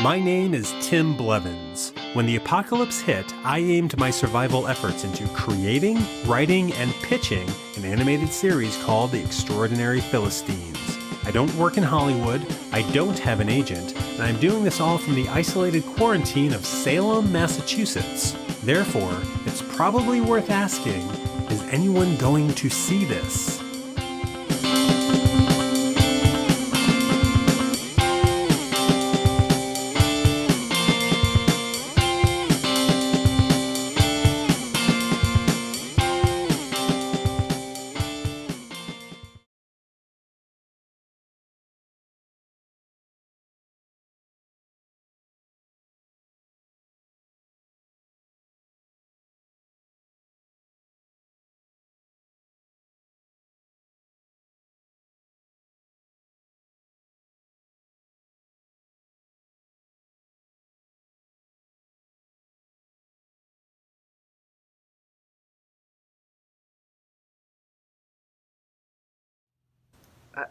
My name is Tim Blevins. When the apocalypse hit, I aimed my survival efforts into creating, writing, and pitching an animated series called The Extraordinary Philistines. I don't work in Hollywood, I don't have an agent, and I'm doing this all from the isolated quarantine of Salem, Massachusetts. Therefore, it's probably worth asking, is anyone going to see this?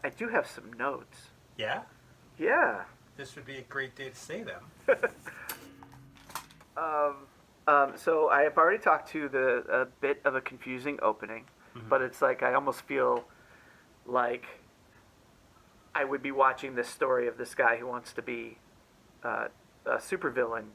I do have some notes. Yeah? Yeah. This would be a great day to say them. So I have already talked to a bit of a confusing opening, but it's like I almost feel like I would be watching this story of this guy who wants to be a supervillain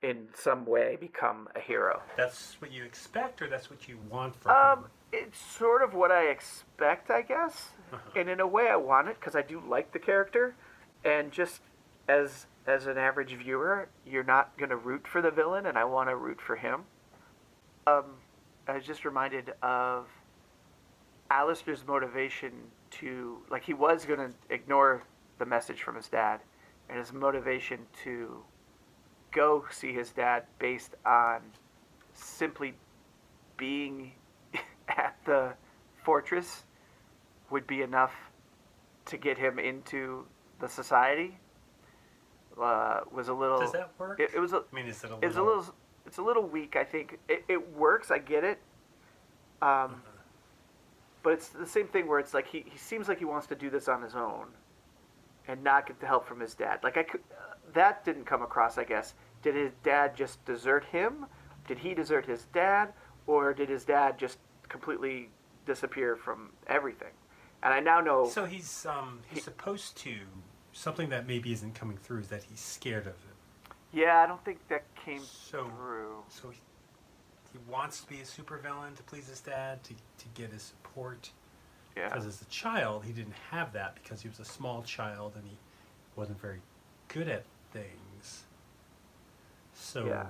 in some way, become a hero. That's what you expect, or that's what you want from him? It's sort of what I expect, I guess, and in a way I want it because I do like the character, and just as an average viewer, you're not gonna root for the villain, and I want to root for him. I was just reminded of Aleister's motivation to, like, he was gonna ignore the message from his dad, and his motivation to go see his dad based on simply being at the fortress would be enough to get him into the society. Was a little. Does that work? It was. I mean, is it a little? It's a little weak. I think it works. I get it. But it's the same thing where it's like he seems like he wants to do this on his own, and not get the help from his dad. Like that didn't come across. I guess. Did his dad just desert him? Did he desert his dad, or did his dad just completely disappear from everything? And I now know. So he's supposed to. Something that maybe isn't coming through is that he's scared of it. Yeah, I don't think that came through. So he wants to be a supervillain to please his dad, to get his support. Yeah. Because as a child, he didn't have that because he was a small child and he wasn't very good at things. So. Yeah.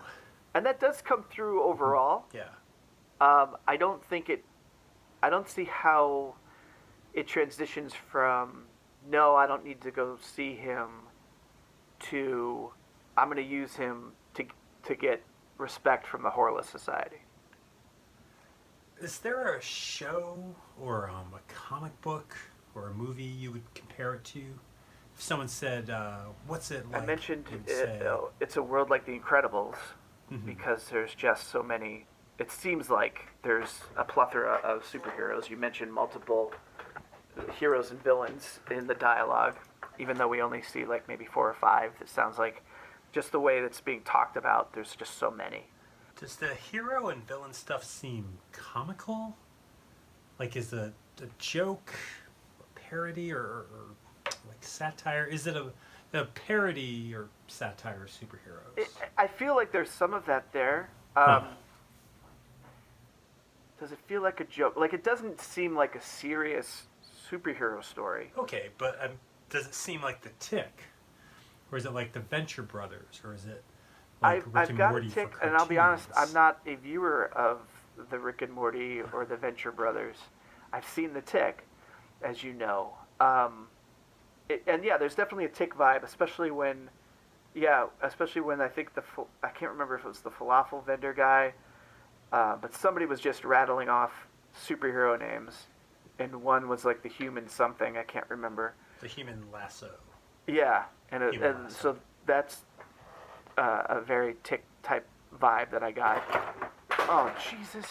And that does come through overall. Yeah. I don't see how it transitions from, no, I don't need to go see him, to I'm going to use him to get respect from the HORLA Society. Is there a show or a comic book or a movie you would compare it to? If someone said, what's it like? I mentioned it's a world like The Incredibles, because there's just so many. It seems like there's a plethora of superheroes. You mentioned multiple heroes and villains in the dialogue, even though we only see like maybe 4 or 5. It sounds like just the way that's being talked about, there's just so many. Does the hero and villain stuff seem comical? Like, is a joke, a parody, or like satire? Is it a parody or satire of superheroes? I feel like there's some of that there. Does it feel like a joke? Like, it doesn't seem like a serious superhero story. Okay, but does it seem like The Tick? Or is it like the Venture Brothers? Or is it like Rick and got Morty a Tick, for and I'll be honest, cartoons? I'm not a viewer of the Rick and Morty or the Venture Brothers. I've seen The Tick, as you know. And yeah, there's definitely a Tick vibe, especially when I think I can't remember if it was the falafel vendor guy, but somebody was just rattling off superhero names, and one was like the Human something, I can't remember. The Human Lasso. Yeah, and so that's a very Tick type vibe that I got. Oh, Jesus.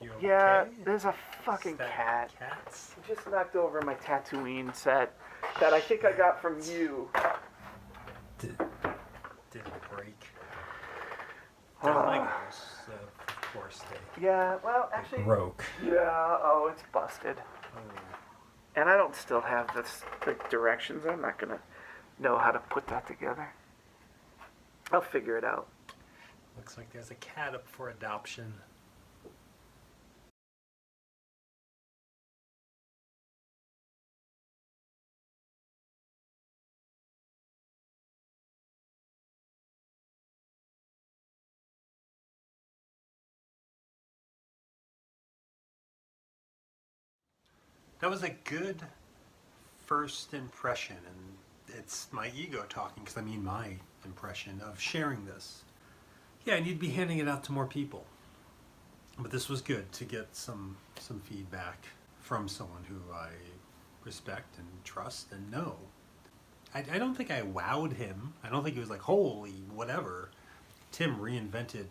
You okay? Yeah, there's a fucking Is that cat. Cats? I just knocked over my Tatooine set that I think I got from you. break. They're Legos, so of course Yeah, well, they actually, broke. yeah, oh, it's busted. Oh. And I don't still have the directions. I'm not going to know how to put that together. I'll figure it out. Looks like there's a cat up for adoption. That was a good first impression, and it's my ego talking, because I mean my impression of sharing this. Yeah, I need to be handing it out to more people. But this was good to get some feedback from someone who I respect and trust and know. I don't think I wowed him. I don't think it was like, holy whatever. Tim reinvented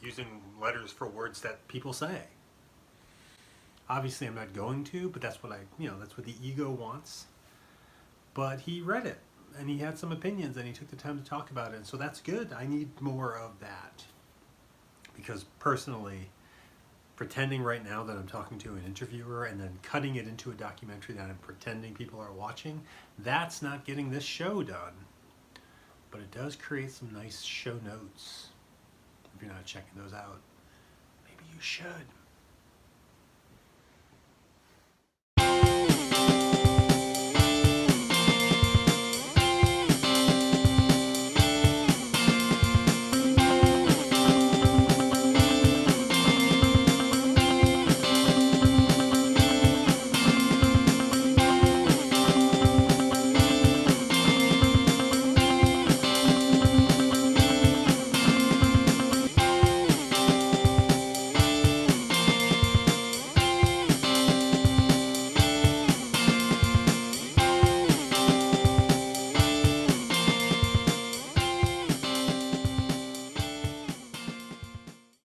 using letters for words that people say. Obviously I'm not going to, but that's what that's what the ego wants. But he read it, and he had some opinions, and he took the time to talk about it, and so that's good. I need more of that. Because personally, pretending right now that I'm talking to an interviewer and then cutting it into a documentary that I'm pretending people are watching, that's not getting this show done. But it does create some nice show notes. If you're not checking those out, maybe you should.